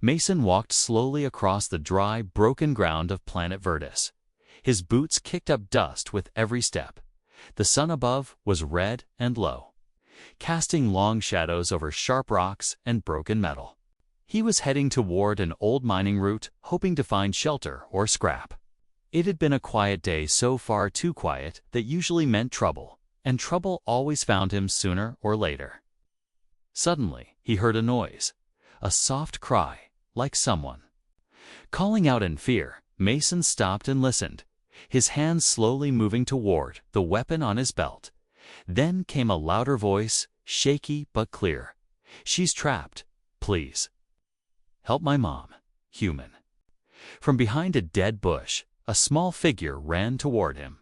Mason walked slowly across the dry, broken ground of planet Virtus. His boots kicked up dust with every step. The sun above was red and low, casting long shadows over sharp rocks and broken metal. He was heading toward an old mining route, hoping to find shelter or scrap. It had been a quiet day, so far too quiet that usually meant trouble, and trouble always found him sooner or later. Suddenly, he heard a noise, a soft cry, like someone calling out in fear. Mason stopped and listened, his hands slowly moving toward the weapon on his belt. Then came a louder voice, shaky but clear. "She's trapped. Please help my mom, human." From behind a dead bush, a small figure ran toward him.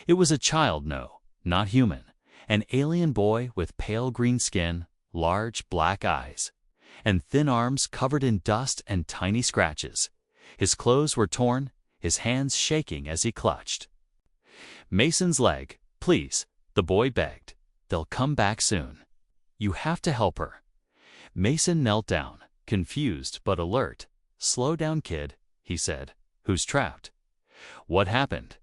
It was a child, no, not human, an alien boy with pale green skin, large black eyes, and thin arms covered in dust and tiny scratches. His clothes were torn, his hands shaking as he clutched Mason's leg. "Please," the boy begged. "They'll come back soon. You have to help her." Mason knelt down, confused but alert. "Slow down, kid," he said. "Who's trapped? What happened?"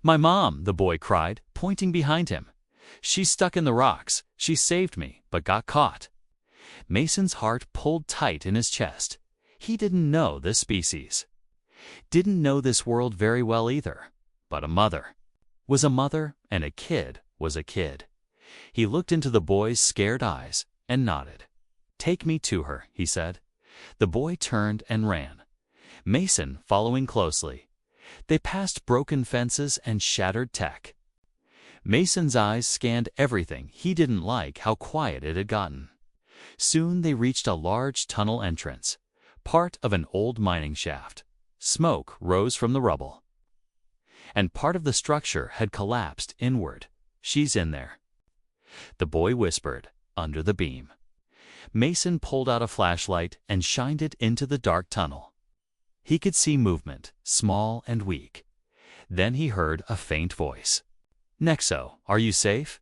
"My mom," the boy cried, pointing behind him. "She's stuck in the rocks. She saved me, but got caught." Mason's heart pulled tight in his chest. He didn't know this species, didn't know this world very well either. But a mother was a mother, and a kid was a kid. He looked into the boy's scared eyes and nodded. "Take me to her," he said. The boy turned and ran, Mason following closely. They passed broken fences and shattered tech. Mason's eyes scanned everything. He didn't like how quiet it had gotten. Soon they reached a large tunnel entrance, part of an old mining shaft. Smoke rose from the rubble, and part of the structure had collapsed inward. "She's in there," the boy whispered, "under the beam." Mason pulled out a flashlight and shined it into the dark tunnel. He could see movement, small and weak. Then he heard a faint voice. "Nexo, are you safe?"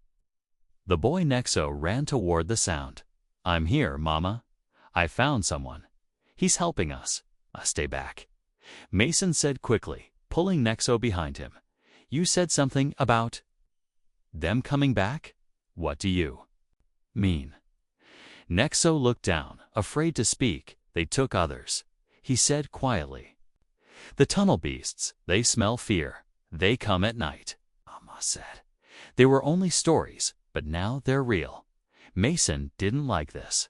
The boy Nexo ran toward the sound. "I'm here, Mama. I found someone. He's helping us. Stay back," Mason said quickly, pulling Nexo behind him. "You said something about them coming back? What do you mean?" Nexo looked down, afraid to speak. "They took others," he said quietly. "The tunnel beasts, they smell fear. They come at night," Mama said. "They were only stories, but now they're real." Mason didn't like this.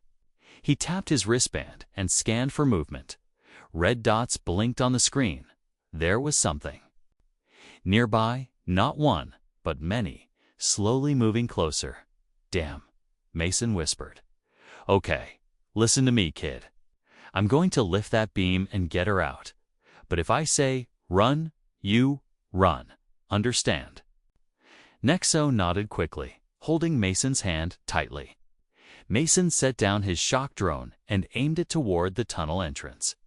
He tapped his wristband and scanned for movement. Red dots blinked on the screen. There was something nearby, not one, but many, slowly moving closer. "Damn," Mason whispered. "Okay, listen to me, kid. I'm going to lift that beam and get her out. But if I say run, you run. Understand?" Nexo nodded quickly, holding Mason's hand tightly. Mason set down his shock drone and aimed it toward the tunnel entrance.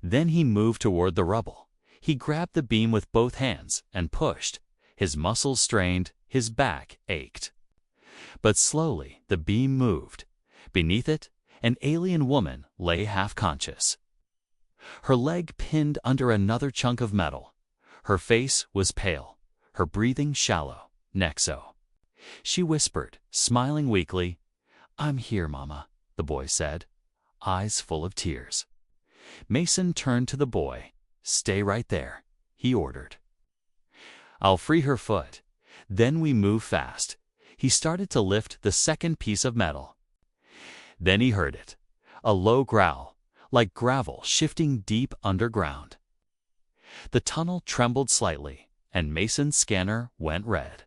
Then he moved toward the rubble. He grabbed the beam with both hands and pushed. His muscles strained, his back ached. But slowly the beam moved. Beneath it, an alien woman lay half-conscious, her leg pinned under another chunk of metal. Her face was pale, her breathing shallow. "Nexo," she whispered, smiling weakly. "I'm here, Mama," the boy said, eyes full of tears. Mason turned to the boy. "Stay right there," he ordered. "I'll free her foot." Then we move fast. He started to lift the second piece of metal. Then he heard it, a low growl, like gravel shifting deep underground. The tunnel trembled slightly, and Mason's scanner went red.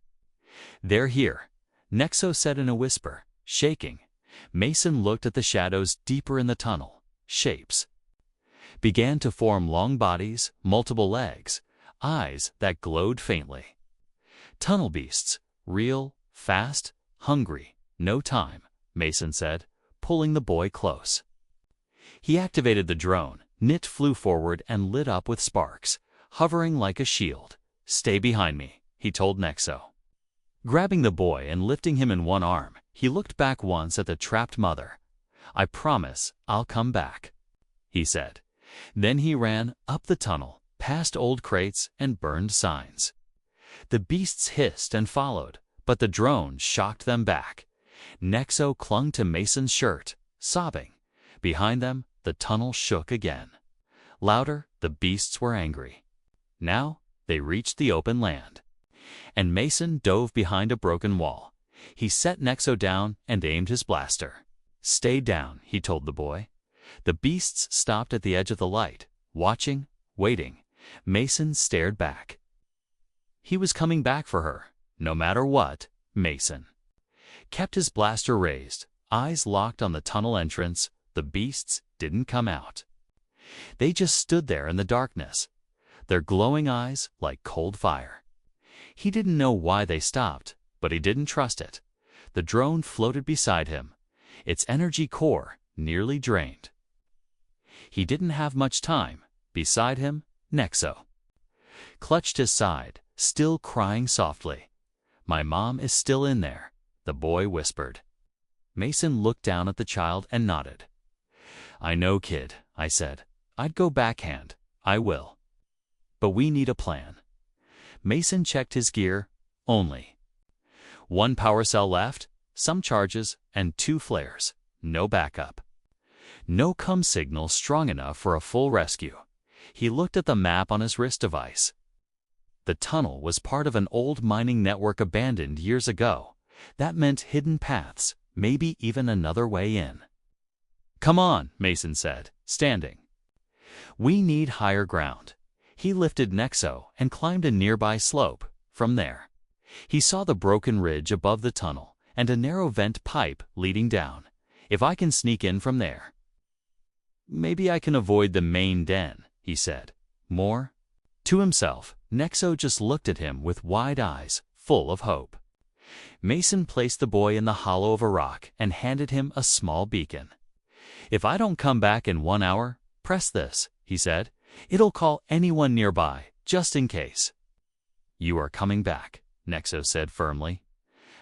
"They're here," Nexo said in a whisper, shaking. Mason looked at the shadows deeper in the tunnel. Shapes began to form, long bodies, multiple legs, eyes that glowed faintly. "Tunnel beasts, real, fast, hungry, no time," Mason said, pulling the boy close. He activated the drone. It flew forward and lit up with sparks, hovering like a shield. "Stay behind me," he told Nexo. Grabbing the boy and lifting him in one arm, he looked back once at the trapped mother. "I promise I'll come back." he said. Then he ran up the tunnel, past old crates and burned signs. The beasts hissed and followed, but the drone shocked them back. Nexo clung to Mason's shirt, sobbing. Behind them, the tunnel shook again. Louder, the beasts were angry. Now, they reached the open land. And Mason dove behind a broken wall. He set Nexo down and aimed his blaster. "Stay down," he told the boy. The beasts stopped at the edge of the light, watching, waiting. Mason stared back. He was coming back for her, no matter what. Mason kept his blaster raised, eyes locked on the tunnel entrance. The beasts didn't come out. They just stood there in the darkness, their glowing eyes like cold fire. He didn't know why they stopped, but he didn't trust it. The drone floated beside him, its energy core nearly drained. He didn't have much time. Beside him, Nexo clutched his side, still crying softly. "My mom is still in there," the boy whispered. Mason looked down at the child and nodded. "I know, kid," I said. "I'd go backhand. I will. But we need a plan." Mason checked his gear. Only one power cell left, some charges, and 2 flares. No backup. No COM signal strong enough for a full rescue. He looked at the map on his wrist device. The tunnel was part of an old mining network abandoned years ago. That meant hidden paths, maybe even another way in. "Come on," Mason said, standing. "We need higher ground." He lifted Nexo and climbed a nearby slope. From there, he saw the broken ridge above the tunnel and a narrow vent pipe leading down. "If I can sneak in from there, maybe I can avoid the main den," he said. More to himself, Nexo just looked at him with wide eyes, full of hope. Mason placed the boy in the hollow of a rock and handed him a small beacon. "If I don't come back in 1 hour, press this," he said. "It'll call anyone nearby, just in case." "You are coming back," Nexo said firmly.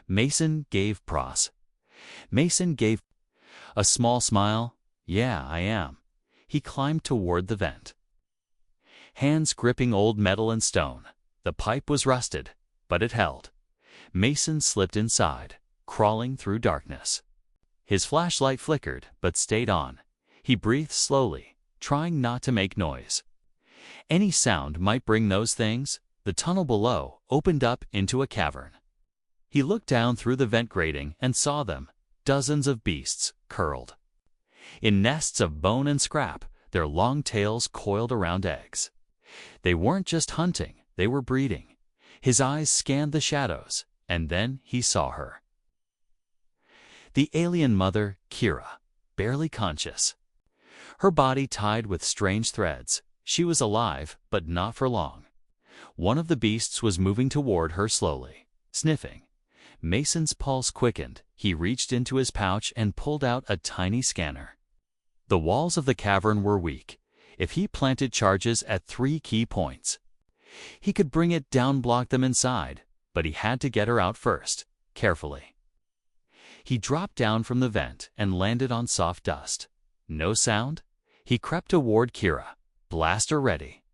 Mason gave a small smile. "Yeah, I am." He climbed toward the vent, hands gripping old metal and stone. The pipe was rusted, but it held. Mason slipped inside, crawling through darkness. His flashlight flickered, but stayed on. He breathed slowly, trying not to make noise. Any sound might bring those things. The tunnel below opened up into a cavern. He looked down through the vent grating and saw them, dozens of beasts, curled in nests of bone and scrap, their long tails coiled around eggs. They weren't just hunting, they were breeding. His eyes scanned the shadows, and then he saw her. The alien mother, Kira, barely conscious. Her body tied with strange threads. She was alive, but not for long. One of the beasts was moving toward her slowly, sniffing. Mason's pulse quickened. He reached into his pouch and pulled out a tiny scanner. The walls of the cavern were weak. If he planted charges at 3 key points, he could bring it down, block them inside, but he had to get her out first, carefully. He dropped down from the vent and landed on soft dust. No sound. He crept toward Kira, blaster ready.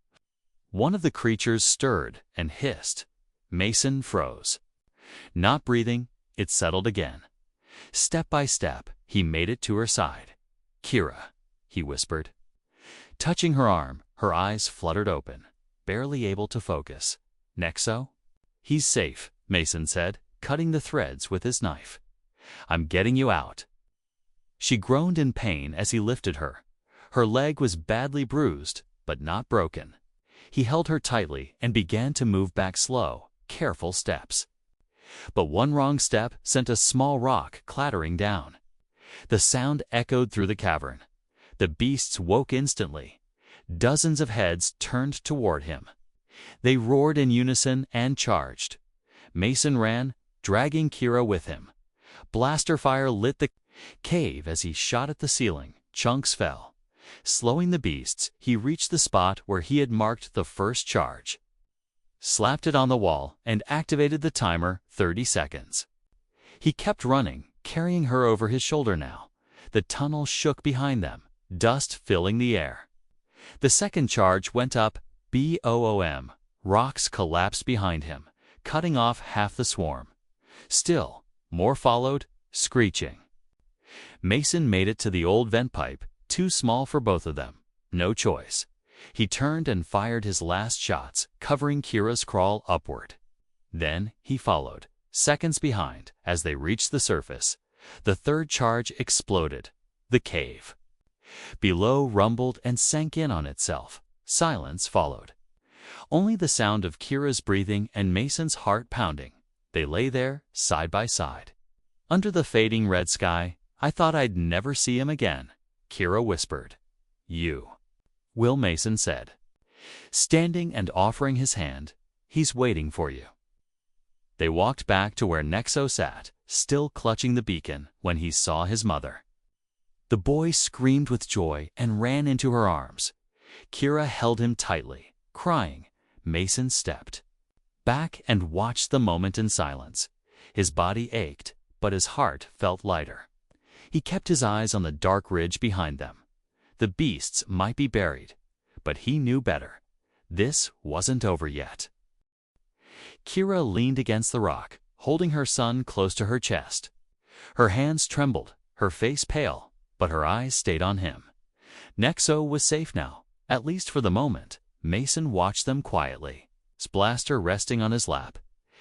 One of the creatures stirred and hissed. Mason froze. Not breathing, it settled again. Step by step, he made it to her side. "Kira," he whispered. Touching her arm, her eyes fluttered open, barely able to focus. "Nexo?" "He's safe," Mason said, cutting the threads with his knife. "I'm getting you out." She groaned in pain as he lifted her. Her leg was badly bruised, but not broken. He held her tightly and began to move back slow, careful steps. But one wrong step sent a small rock clattering down. The sound echoed through the cavern. The beasts woke instantly. Dozens of heads turned toward him. They roared in unison and charged. Mason ran, dragging Kira with him. Blaster fire lit the cave as he shot at the ceiling. Chunks fell. Slowing the beasts, he reached the spot where he had marked the first charge, slapped it on the wall, and activated the timer. 30 seconds. He kept running, carrying her over his shoulder now. The tunnel shook behind them, dust filling the air. The second charge went up, boom. Rocks collapsed behind him, cutting off half the swarm. Still, more followed, screeching. Mason made it to the old vent pipe, too small for both of them. No choice. He turned and fired his last shots, covering Kira's crawl upward. Then he followed, seconds behind, as they reached the surface. The third charge exploded. The cave below rumbled and sank in on itself. Silence followed. Only the sound of Kira's breathing and Mason's heart pounding. They lay there, side by side. Under the fading red sky, I thought I'd never see him again, Kira whispered. You, Will Mason said. Standing and offering his hand, he's waiting for you. They walked back to where Nexo sat, still clutching the beacon, when he saw his mother. The boy screamed with joy and ran into her arms. Kira held him tightly, crying. Mason stepped back and watched the moment in silence. His body ached, but his heart felt lighter. He kept his eyes on the dark ridge behind them. The beasts might be buried, but he knew better. This wasn't over yet. Kira leaned against the rock, holding her son close to her chest. Her hands trembled, her face pale, but her eyes stayed on him. Nexo was safe now, at least for the moment. Mason watched them quietly, his blaster resting on his lap.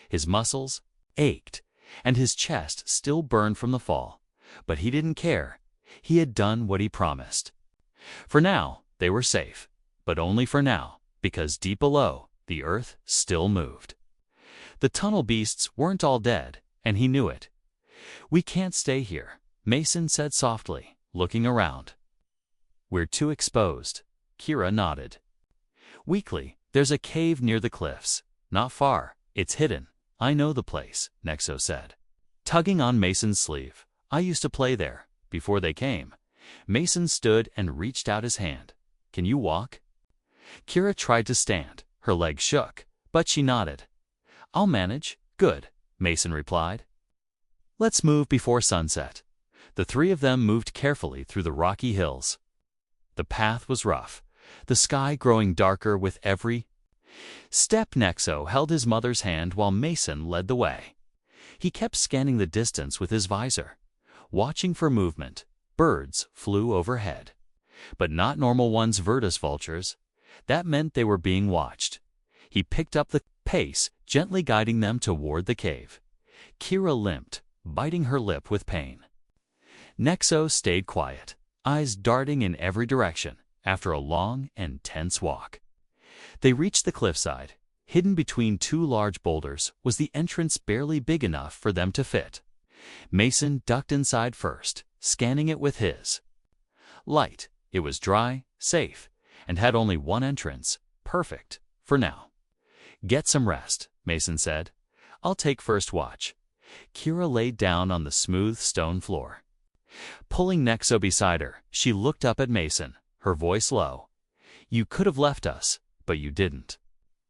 His muscles ached, and his chest still burned from the fall. But he didn't care. He had done what he promised. For now, they were safe. But only for now, because deep below, the earth still moved. The tunnel beasts weren't all dead, and he knew it. We can't stay here, Mason said softly, looking around. We're too exposed. Kira nodded. Weakly, there's a cave near the cliffs. Not far. It's hidden. I know the place, Nexo said. Tugging on Mason's sleeve. I used to play there, before they came. Mason stood and reached out his hand. Can you walk? Kira tried to stand. Her legs shook, but she nodded. I'll manage. Good, Mason replied. Let's move before sunset. The three of them moved carefully through the rocky hills. The path was rough, the sky growing darker with every step. Nexo held his mother's hand while Mason led the way. He kept scanning the distance with his visor, watching for movement. Birds flew overhead, but not normal ones, Virtus vultures. That meant they were being watched. He picked up the pace, gently guiding them toward the cave. Kira limped, biting her lip with pain. Nexo stayed quiet, eyes darting in every direction, after a long and tense walk. They reached the cliffside. Hidden between two large boulders was the entrance, barely big enough for them to fit. Mason ducked inside first, scanning it with his light. It was dry, safe, and had only one entrance. Perfect, for now. Get some rest, Mason said. I'll take first watch. Kira laid down on the smooth stone floor. Pulling Nexo beside her, she looked up at Mason, her voice low. You could have left us, but you didn't.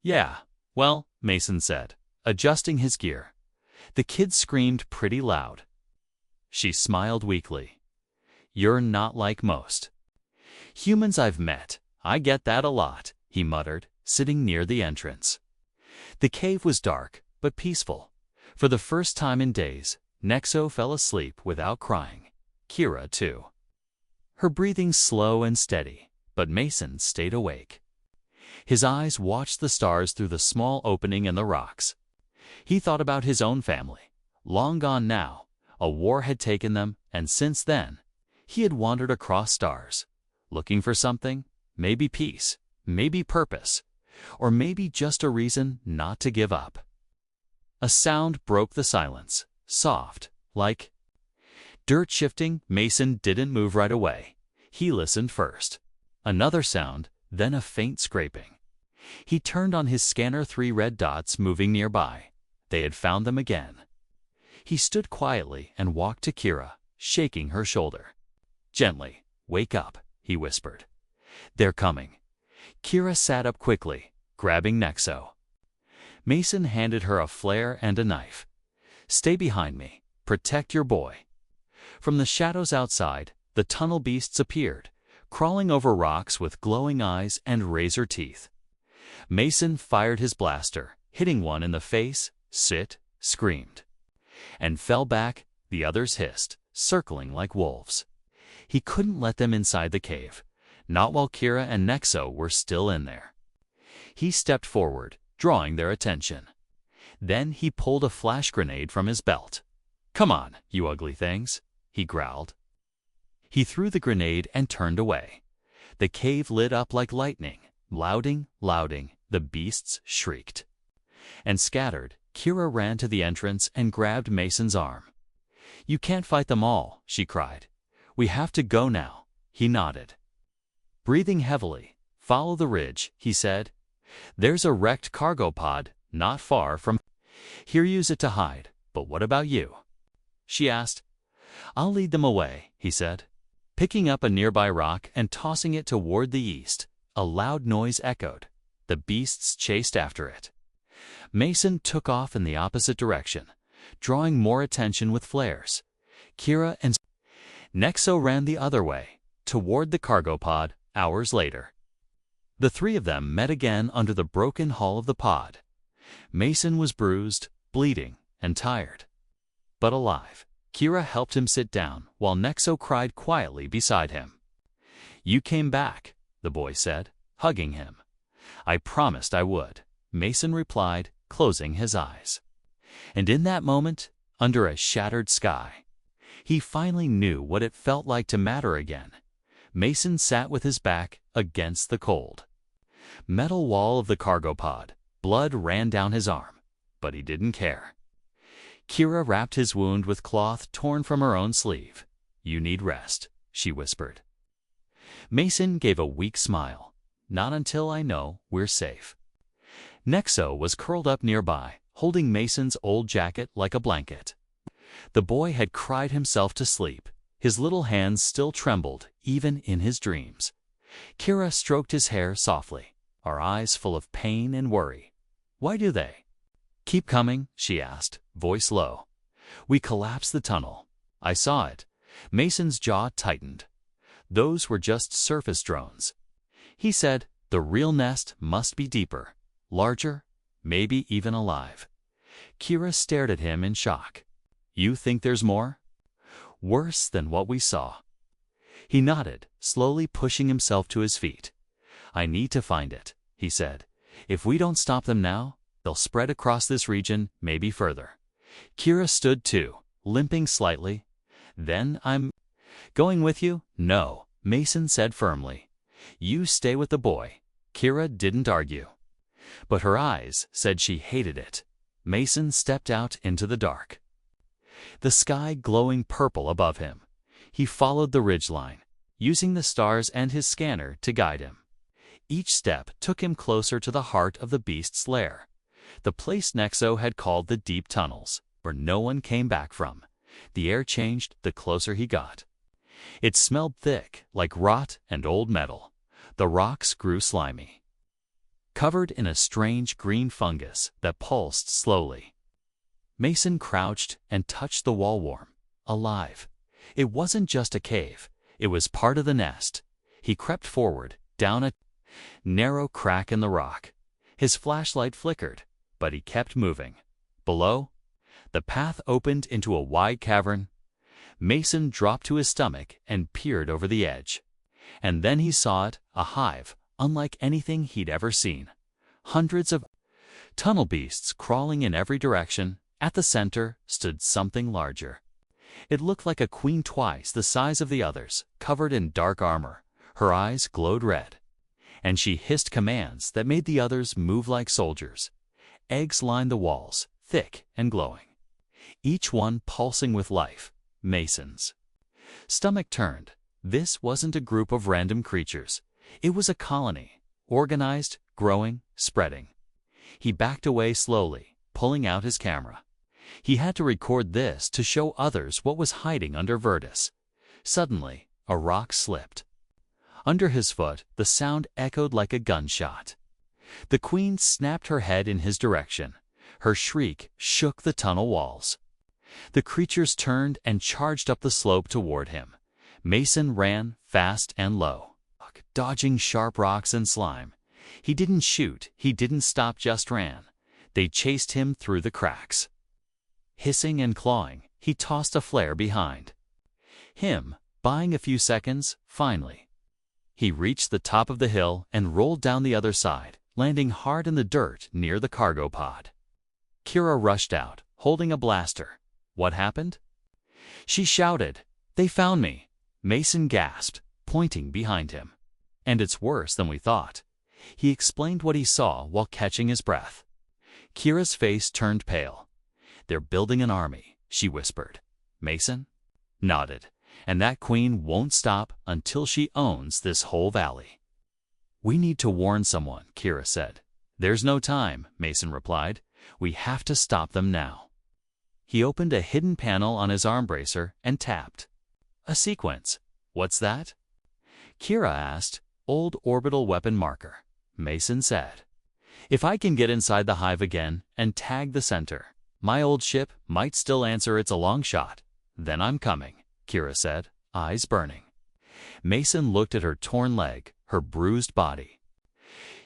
Yeah, well, Mason said, adjusting his gear. The kid screamed pretty loud. She smiled weakly. You're not like most humans I've met. I get that a lot, he muttered, sitting near the entrance. The cave was dark, but peaceful. For the first time in days, Nexo fell asleep without crying. Kira, too. Her breathing slow and steady, but Mason stayed awake. His eyes watched the stars through the small opening in the rocks. He thought about his own family. Long gone now, a war had taken them, and since then, he had wandered across stars, looking for something, maybe peace, maybe purpose, or maybe just a reason not to give up. A sound broke the silence, soft, like dirt shifting. Mason didn't move right away. He listened first. Another sound, then a faint scraping. He turned on his scanner, 3 red dots moving nearby. They had found them again. He stood quietly and walked to Kira, shaking her shoulder. Gently, wake up, he whispered. They're coming. Kira sat up quickly, grabbing Nexo. Mason handed her a flare and a knife. Stay behind me. Protect your boy. From the shadows outside, the tunnel beasts appeared, crawling over rocks with glowing eyes and razor teeth. Mason fired his blaster, hitting one in the face, screamed, and fell back. The others hissed, circling like wolves. He couldn't let them inside the cave, not while Kira and Nexo were still in there. He stepped forward, drawing their attention. Then he pulled a flash grenade from his belt. "Come on, you ugly things," he growled. He threw the grenade and turned away. The cave lit up like lightning. Louding, the beasts shrieked and scattered. Kira ran to the entrance and grabbed Mason's arm. "You can't fight them all," she cried. "We have to go now." He nodded. Breathing heavily, "Follow the ridge," he said. "There's a wrecked cargo pod not far from here. Use it to hide. But what about you?" she asked. "I'll lead them away," he said. Picking up a nearby rock and tossing it toward the east, a loud noise echoed. The beasts chased after it. Mason took off in the opposite direction, drawing more attention with flares. Kira and Nexo ran the other way, toward the cargo pod. Hours later, the three of them met again under the broken hull of the pod. Mason was bruised, bleeding, and tired, but alive. Kira helped him sit down, while Nexo cried quietly beside him. "You came back," the boy said, hugging him. "I promised I would," Mason replied, closing his eyes. And in that moment, under a shattered sky, he finally knew what it felt like to matter again. Mason sat with his back against the cold metal wall of the cargo pod. Blood ran down his arm, but he didn't care. Kira wrapped his wound with cloth torn from her own sleeve. "You need rest," she whispered. Mason gave a weak smile. "Not until I know we're safe." Nexo was curled up nearby, holding Mason's old jacket like a blanket. The boy had cried himself to sleep. His little hands still trembled, even in his dreams. Kira stroked his hair softly, her eyes full of pain and worry. "Why do they keep coming?" she asked, voice low. "We collapsed the tunnel. I saw it." Mason's jaw tightened. "Those were just surface drones," he said. "The real nest must be deeper, larger, maybe even alive." Kira stared at him in shock. "You think there's more? Worse than what we saw?" He nodded, slowly pushing himself to his feet. "I need to find it," he said. "If we don't stop them now, they'll spread across this region, maybe further." Kira stood too, limping slightly. "Then I'm going with you?" "No," Mason said firmly. "You stay with the boy." Kira didn't argue, but her eyes said she hated it. Mason stepped out into the dark, the sky glowing purple above him. He followed the ridgeline, using the stars and his scanner to guide him. Each step took him closer to the heart of the beast's lair, the place Nexo had called the deep tunnels, where no one came back from. The air changed the closer he got. It smelled thick, like rot and old metal. The rocks grew slimy, covered in a strange green fungus that pulsed slowly. Mason crouched and touched the wall warm, alive. It wasn't just a cave, it was part of the nest. He crept forward, down a narrow crack in the rock. His flashlight flickered, but he kept moving. Below, the path opened into a wide cavern. Mason dropped to his stomach and peered over the edge. And then he saw it, a hive, unlike anything he'd ever seen. Hundreds of tunnel beasts crawling in every direction. At the center stood something larger. It looked like a queen twice the size of the others, covered in dark armor. Her eyes glowed red, and she hissed commands that made the others move like soldiers. Eggs lined the walls, thick and glowing, each one pulsing with life. Mason's stomach turned. This wasn't a group of random creatures. It was a colony, organized, growing, spreading. He backed away slowly, pulling out his camera. He had to record this to show others what was hiding under Virtus. Suddenly, a rock slipped. Under his foot, the sound echoed like a gunshot. The queen snapped her head in his direction. Her shriek shook the tunnel walls. The creatures turned and charged up the slope toward him. Mason ran fast and low. rock, dodging sharp rocks and slime. He didn't shoot, he didn't stop, just ran. They chased him through the cracks. Hissing and clawing, he tossed a flare behind him, buying a few seconds. Finally, he reached the top of the hill and rolled down the other side, landing hard in the dirt near the cargo pod. Kira rushed out, holding a blaster. "What happened?" she shouted. "They found me," Mason gasped, pointing behind him. "And it's worse than we thought." He explained what he saw while catching his breath. Kira's face turned pale. "They're building an army," she whispered. Mason nodded. "And that queen won't stop until she owns this whole valley." "We need to warn someone," Kira said. "There's no time," Mason replied. "We have to stop them now." He opened a hidden panel on his arm bracer and tapped. "A sequence." "What's that?" Kira asked. "Old orbital weapon marker," Mason said. "If I can get inside the hive again and tag the center, my old ship might still answer. It's a long shot." "Then I'm coming," Kira said, eyes burning. Mason looked at her torn leg, her bruised body.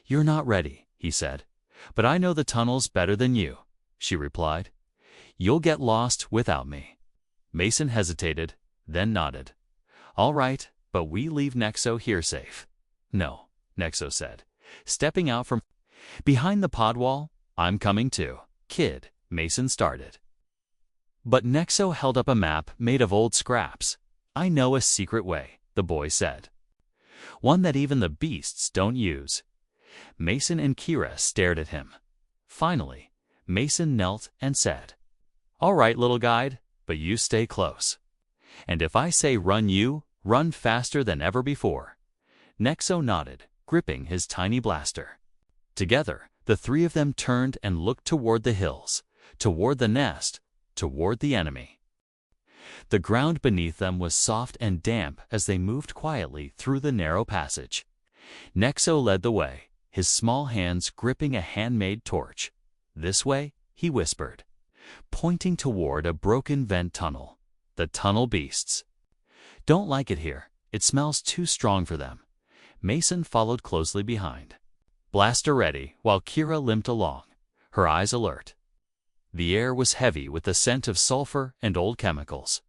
"You're not ready," he said. "But I know the tunnels better than you," she replied. "You'll get lost without me." Mason hesitated, then nodded. "All right, but we leave Nexo here safe." "No," Nexo said, stepping out from behind the pod wall. "I'm coming too, kid," Mason started. But Nexo held up a map made of old scraps. "I know a secret way," the boy said. "One that even the beasts don't use." Mason and Kira stared at him. Finally, Mason knelt and said, "All right, little guide, but you stay close. And if I say run, you run faster than ever before." Nexo nodded, gripping his tiny blaster. Together, the three of them turned and looked toward the hills, toward the nest, toward the enemy. The ground beneath them was soft and damp as they moved quietly through the narrow passage. Nexo led the way, his small hands gripping a handmade torch. "This way," he whispered, pointing toward a broken vent tunnel. "The tunnel beasts don't like it here. It smells too strong for them." Mason followed closely behind, blaster ready, while Kira limped along, her eyes alert. The air was heavy with the scent of sulfur and old chemicals.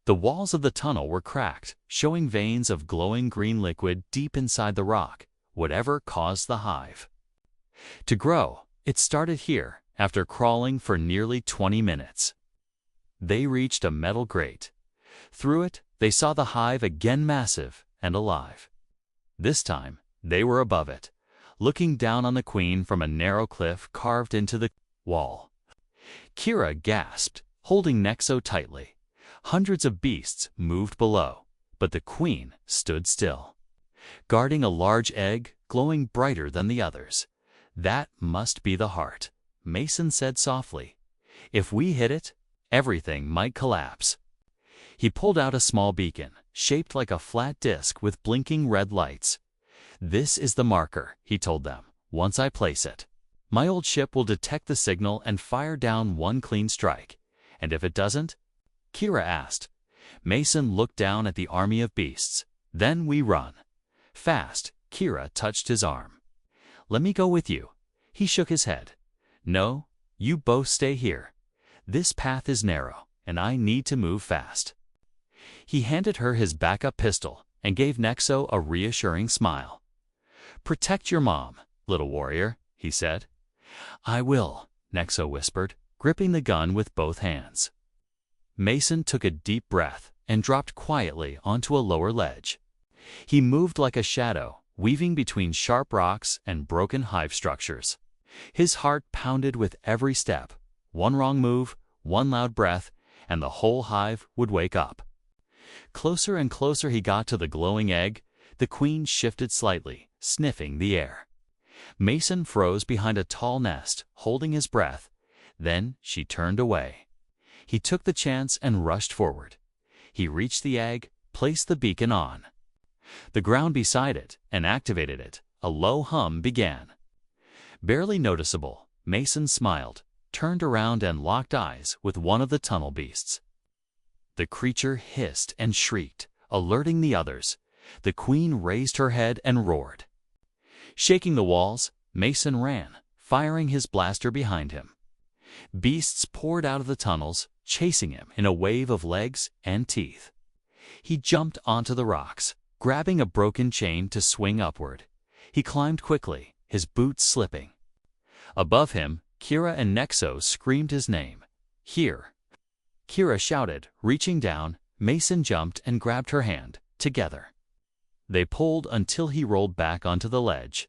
The walls of the tunnel were cracked, showing veins of glowing green liquid deep inside the rock, whatever caused the hive to grow. It started here, after crawling for nearly 20 minutes. They reached a metal grate. Through it, they saw the hive again, massive and alive. This time, they were above it, looking down on the queen from a narrow cliff carved into the wall. Kira gasped, holding Nexo tightly. Hundreds of beasts moved below, but the queen stood still, guarding a large egg glowing brighter than the others. "That must be the heart," Mason said softly. "If we hit it, everything might collapse." He pulled out a small beacon, shaped like a flat disc with blinking red lights. "This is the marker," he told them. "Once I place it, my old ship will detect the signal and fire down one clean strike. And if it doesn't?" Kira asked. Mason looked down at the army of beasts. "Then we run." "Fast," Kira touched his arm. "Let me go with you." He shook his head. "No, you both stay here. This path is narrow, and I need to move fast." He handed her his backup pistol and gave Nexo a reassuring smile. "Protect your mom, little warrior," he said. "I will," Nexo whispered, gripping the gun with both hands. Mason took a deep breath and dropped quietly onto a lower ledge. He moved like a shadow, weaving between sharp rocks and broken hive structures. His heart pounded with every step. One wrong move, one loud breath, and the whole hive would wake up. Closer and closer he got to the glowing egg. The queen shifted slightly, sniffing the air. Mason froze behind a tall nest, holding his breath. Then she turned away. He took the chance and rushed forward. He reached the egg, placed the beacon on the ground beside it, and activated it. A low hum began. Barely noticeable, Mason smiled, turned around and locked eyes with one of the tunnel beasts. The creature hissed and shrieked, alerting the others. The queen raised her head and roared. Shaking the walls, Mason ran, firing his blaster behind him. Beasts poured out of the tunnels, chasing him in a wave of legs and teeth. He jumped onto the rocks, grabbing a broken chain to swing upward. He climbed quickly, his boots slipping. Above him, Kira and Nexo screamed his name. Here! Kira shouted, reaching down. Mason jumped and grabbed her hand, together. They pulled until he rolled back onto the ledge.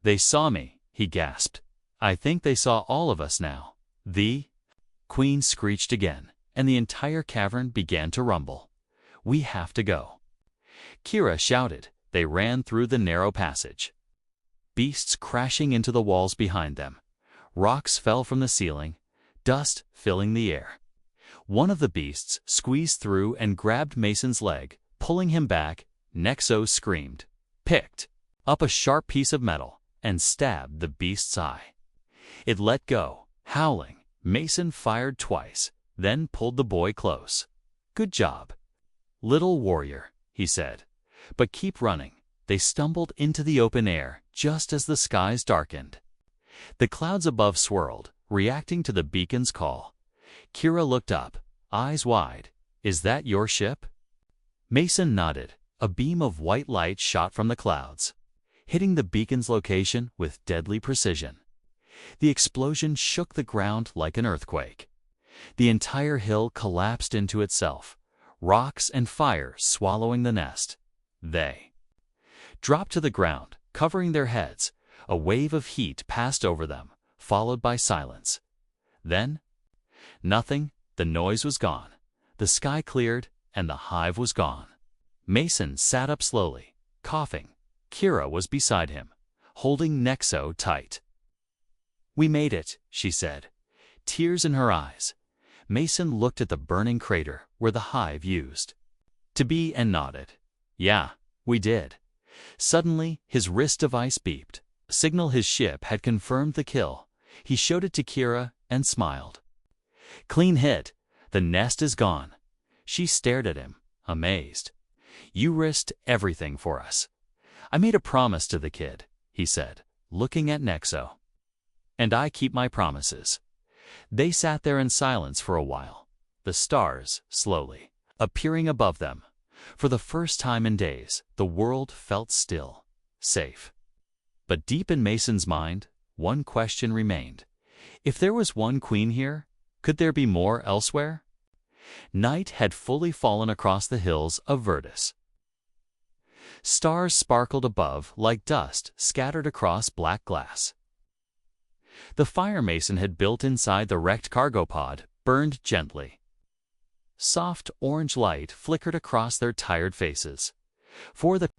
They saw me, he gasped. I think they saw all of us now. The queen screeched again, and the entire cavern began to rumble. We have to go. Kira shouted. They ran through the narrow passage. Beasts crashing into the walls behind them. Rocks fell from the ceiling, dust filling the air. One of the beasts squeezed through and grabbed Mason's leg, pulling him back. Nexo screamed, picked up a sharp piece of metal, and stabbed the beast's eye. It let go, howling. Mason fired twice, then pulled the boy close. Good job, little warrior, he said. But keep running. They stumbled into the open air just as the skies darkened. The clouds above swirled, reacting to the beacon's call. Kira looked up, eyes wide. Is that your ship? Mason nodded. A beam of white light shot from the clouds, hitting the beacon's location with deadly precision. The explosion shook the ground like an earthquake. The entire hill collapsed into itself, rocks and fire swallowing the nest. They dropped to the ground, covering their heads. A wave of heat passed over them, followed by silence. Then, nothing. The noise was gone. The sky cleared, and the hive was gone. Mason sat up slowly, coughing. Kira was beside him, holding Nexo tight. We made it, she said, tears in her eyes. Mason looked at the burning crater where the hive used to be and nodded. Yeah, we did. Suddenly, his wrist device beeped, a signal his ship had confirmed the kill. He showed it to Kira and smiled. Clean hit. The nest is gone. She stared at him, amazed. You risked everything for us. I made a promise to the kid, he said, looking at Nexo. And I keep my promises. They sat there in silence for a while, the stars slowly appearing above them. For the first time in days, the world felt still, safe. But deep in Mason's mind, one question remained. If there was one queen here, could there be more elsewhere? Night had fully fallen across the hills of Verdus. Stars sparkled above like dust scattered across black glass. The fire Mason had built inside the wrecked cargo pod burned gently. Soft orange light flickered across their tired faces. For the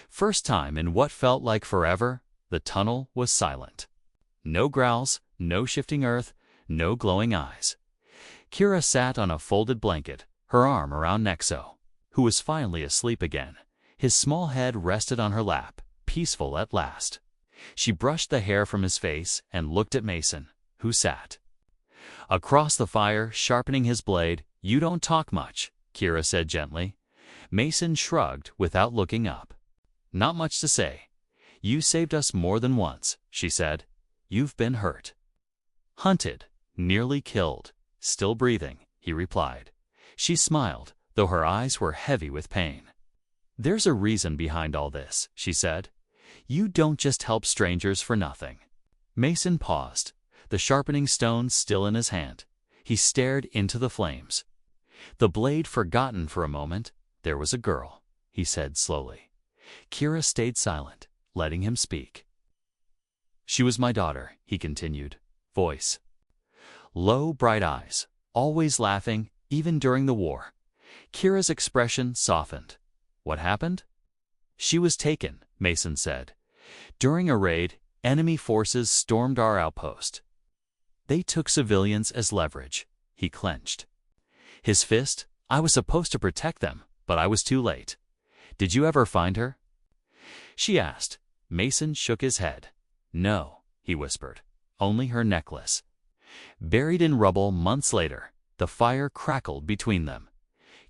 first time in what felt like forever, the tunnel was silent. No growls, no shifting earth, no glowing eyes. Kira sat on a folded blanket, her arm around Nexo, who was finally asleep again. His small head rested on her lap, peaceful at last. She brushed the hair from his face and looked at Mason, who sat across the fire, sharpening his blade. You don't talk much, Kira said gently. Mason shrugged without looking up. Not much to say. You saved us more than once, she said. You've been hurt. Hunted, nearly killed, still breathing, he replied. She smiled, though her eyes were heavy with pain. There's a reason behind all this, she said. You don't just help strangers for nothing. Mason paused, the sharpening stone still in his hand. He stared into the flames. The blade forgotten for a moment. There was a girl, he said slowly. Kira stayed silent, letting him speak. She was my daughter, he continued, voice low, bright eyes, always laughing, even during the war. Kira's expression softened. What happened? She was taken, Mason said. During a raid, enemy forces stormed our outpost. They took civilians as leverage. He clenched his fist. I was supposed to protect them, but I was too late. Did you ever find her? She asked. Mason shook his head. No, he whispered. Only her necklace. Buried in rubble months later, the fire crackled between them.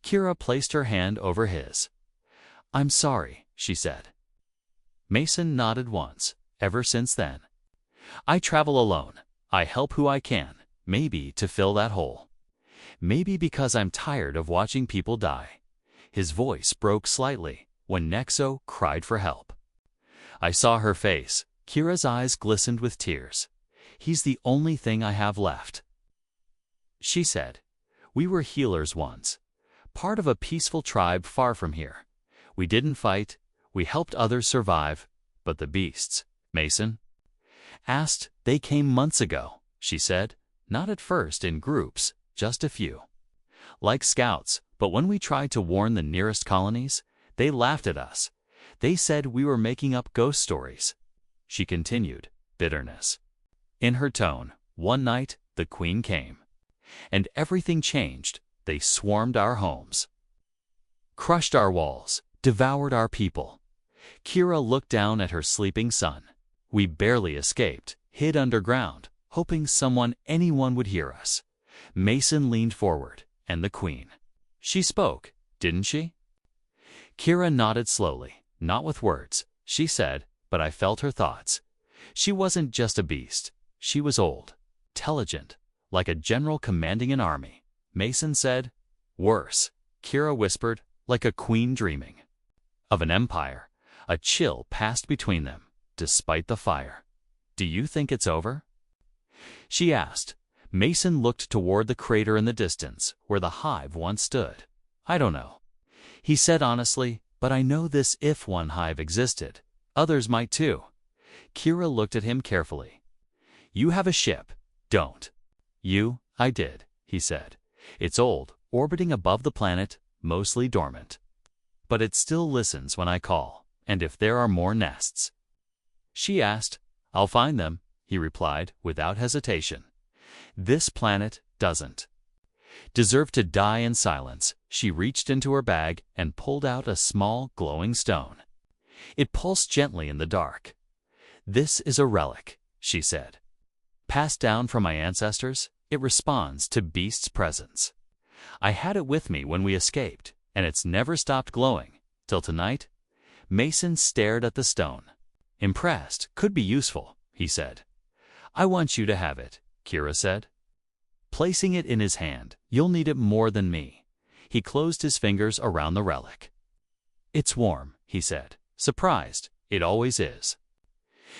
Kira placed her hand over his. I'm sorry, she said. Mason nodded once. Ever since then, I travel alone. I help who I can, maybe to fill that hole. Maybe because I'm tired of watching people die. His voice broke slightly when Nexo cried for help. I saw her face. Kira's eyes glistened with tears. He's the only thing I have left, she said. We were healers once, part of a peaceful tribe far from here. We didn't fight, we helped others survive, but the beasts, Mason asked, they came months ago, she said. Not at first in groups, just a few. Like scouts, but when we tried to warn the nearest colonies, they laughed at us. They said we were making up ghost stories. She continued, bitterness in her tone. One night, the queen came. And everything changed. They swarmed our homes, crushed our walls, devoured our people. Kira looked down at her sleeping son. We barely escaped, hid underground, hoping anyone would hear us. Mason leaned forward, and the queen. She spoke, didn't she? Kira nodded slowly, not with words, she said, but I felt her thoughts. She wasn't just a beast. She was old, intelligent, like a general commanding an army. Mason said, worse, Kira whispered, like a queen dreaming of an empire. A chill passed between them, despite the fire. Do you think it's over? She asked. Mason looked toward the crater in the distance, where the hive once stood. I don't know, he said honestly, but I know this: if one hive existed, others might too. Kira looked at him carefully. You have a ship, don't you? I did, he said. It's old, orbiting above the planet, mostly dormant. But it still listens when I call, and if there are more nests. She asked. I'll find them, he replied, without hesitation. This planet doesn't deserve to die in silence. She reached into her bag and pulled out a small, glowing stone. It pulsed gently in the dark. This is a relic, she said. Passed down from my ancestors, it responds to beasts' presence. I had it with me when we escaped, and it's never stopped glowing, till tonight. Mason stared at the stone. Impressed, could be useful, he said. I want you to have it, Kira said, placing it in his hand. You'll need it more than me. He closed his fingers around the relic. It's warm, he said, surprised. It always is.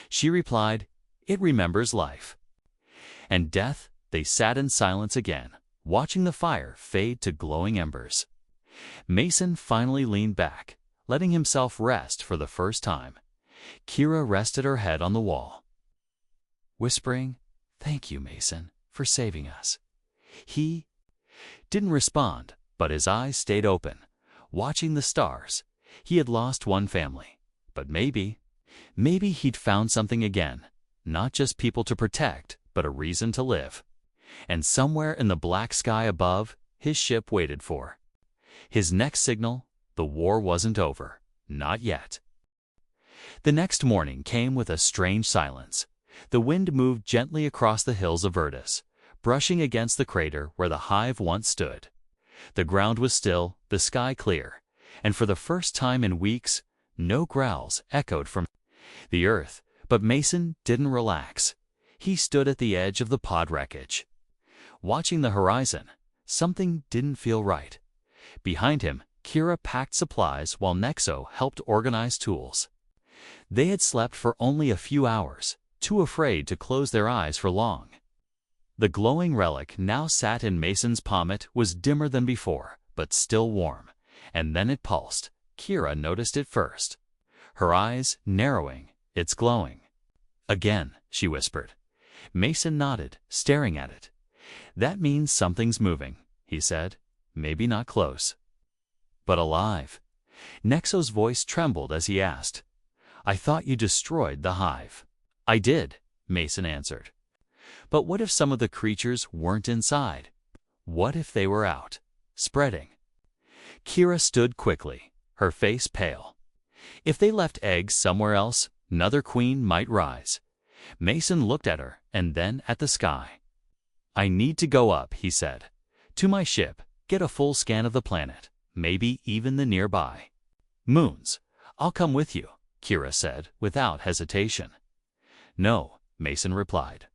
She replied, it remembers life and death. They sat in silence again, watching the fire fade to glowing embers. Mason finally leaned back, letting himself rest for the first time. Kira rested her head on the wall, whispering, thank you, Mason, for saving us. He didn't respond, but his eyes stayed open, watching the stars. He had lost one family, but maybe he'd found something again, not just people to protect, but a reason to live. And somewhere in the black sky above, his ship waited for his next signal. The war wasn't over, not yet. The next morning came with a strange silence. The wind moved gently across the hills of Virtus, brushing against the crater where the hive once stood. The ground was still, the sky clear, and for the first time in weeks, no growls echoed from the earth. But Mason didn't relax. He stood at the edge of the pod wreckage, watching the horizon. Something didn't feel right. Behind him, Kira packed supplies while Nexo helped organize tools. They had slept for only a few hours, too afraid to close their eyes for long. The glowing relic now sat in Mason's palm. It was dimmer than before, but still warm, and then it pulsed. Kira noticed it first. Her eyes narrowing. It's glowing again, she whispered. Mason nodded, staring at it. That means something's moving, he said. Maybe not close, but alive. Nexo's voice trembled as he asked, I thought you destroyed the hive. I did, Mason answered. But what if some of the creatures weren't inside? What if they were out, spreading? Kira stood quickly, her face pale. If they left eggs somewhere else, another queen might rise. Mason looked at her and then at the sky. I need to go up, he said, to my ship, get a full scan of the planet, maybe even the nearby moons. I'll come with you, Kira said without hesitation. No, Mason replied.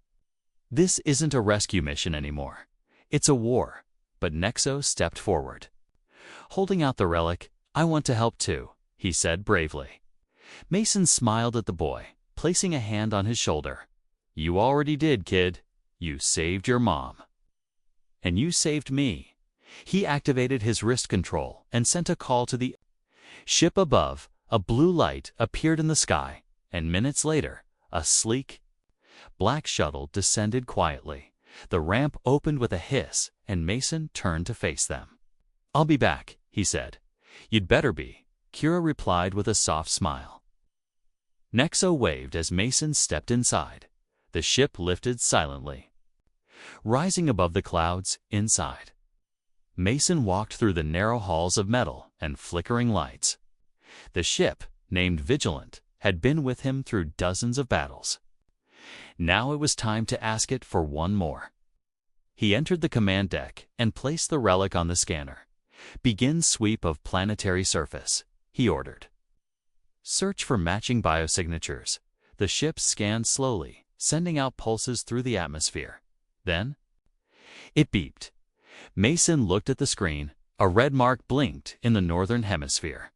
This isn't a rescue mission anymore. It's a war. But Nexo stepped forward. Holding out the relic, I want to help too, he said bravely. Mason smiled at the boy, placing a hand on his shoulder. You already did, kid. You saved your mom. And you saved me. He activated his wrist control and sent a call to the ship above. A blue light appeared in the sky, and minutes later, a sleek, black shuttle descended quietly. The ramp opened with a hiss, and Mason turned to face them. I'll be back, he said. You'd better be, Kira replied with a soft smile. Nexo waved as Mason stepped inside. The ship lifted silently, rising above the clouds inside. Mason walked through the narrow halls of metal and flickering lights. The ship, named Vigilant, had been with him through dozens of battles. Now it was time to ask it for one more. He entered the command deck and placed the relic on the scanner. Begin sweep of planetary surface, he ordered. Search for matching biosignatures. The ship scanned slowly, sending out pulses through the atmosphere. Then, it beeped. Mason looked at the screen. A red mark blinked in the northern hemisphere.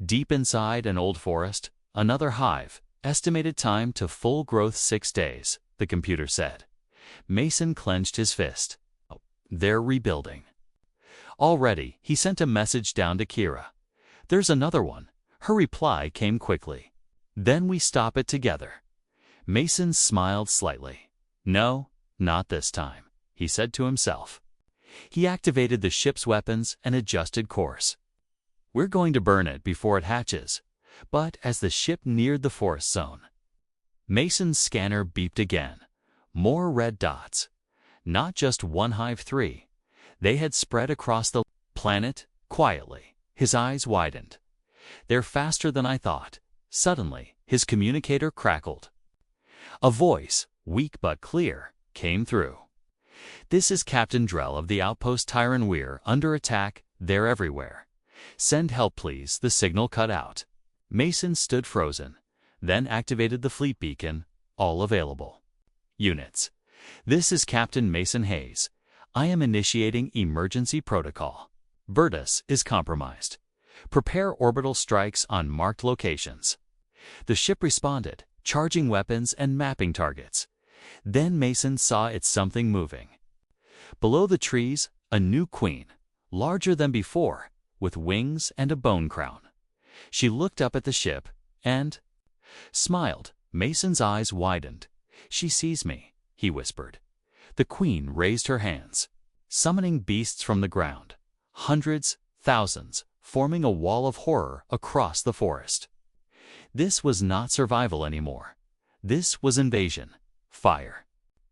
Deep inside an old forest, another hive. Estimated time to full growth 6 days, the computer said. Mason clenched his fist. They're rebuilding. Already, he sent a message down to Kira. There's another one. Her reply came quickly. Then we stop it together. Mason smiled slightly. No, not this time, he said to himself. He activated the ship's weapons and adjusted course. We're going to burn it before it hatches. But as the ship neared the forest zone, Mason's scanner beeped again. More red dots. Not just one hive, 3. They had spread across the planet quietly. His eyes widened. They're faster than I thought. Suddenly, his communicator crackled. A voice, weak but clear, came through. This is Captain Drell of the outpost Tyron. We're under attack. They're everywhere. Send help, please. The signal cut out. Mason stood frozen, then activated the fleet beacon. All available. Units. This is Captain Mason Hayes. I am initiating emergency protocol. Virtus is compromised. Prepare orbital strikes on marked locations. The ship responded, charging weapons and mapping targets. Then Mason saw it's something moving. Below the trees, a new queen, larger than before, with wings and a bone crown. She looked up at the ship and smiled. Mason's eyes widened. She sees me, he whispered. The queen raised her hands, summoning beasts from the ground. Hundreds, thousands, forming a wall of horror across the forest. This was not survival anymore. This was invasion. Fire.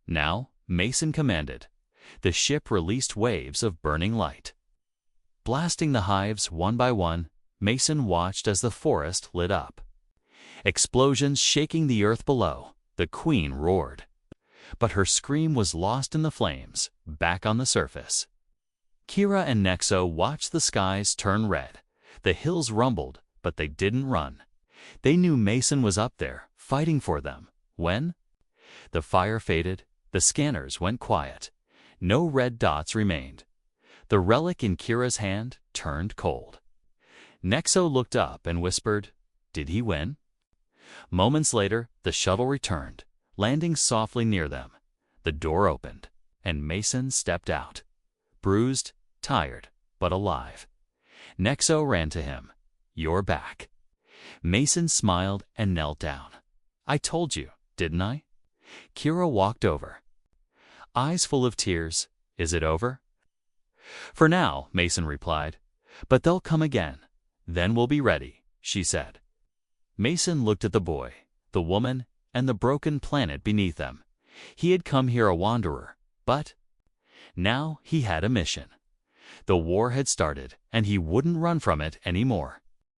Now, Mason commanded. The ship released waves of burning light. Blasting the hives one by one, Mason watched as the forest lit up. Explosions shaking the earth below, the queen roared. But her scream was lost in the flames, back on the surface. Kira and Nexo watched the skies turn red. The hills rumbled, but they didn't run. They knew Mason was up there, fighting for them. When the fire faded, the scanners went quiet. No red dots remained. The relic in Kira's hand turned cold. Nexo looked up and whispered, "Did he win?" Moments later, the shuttle returned, landing softly near them. The door opened, and Mason stepped out. Bruised, tired, but alive. Nexo ran to him. "You're back." Mason smiled and knelt down. "I told you, didn't I?" Kira walked over, eyes full of tears. "Is it over?" "For now," Mason replied. "But they'll come again. Then we'll be ready," she said. Mason looked at the boy, the woman, and the broken planet beneath them. He had come here a wanderer, but now he had a mission. The war had started, and he wouldn't run from it anymore.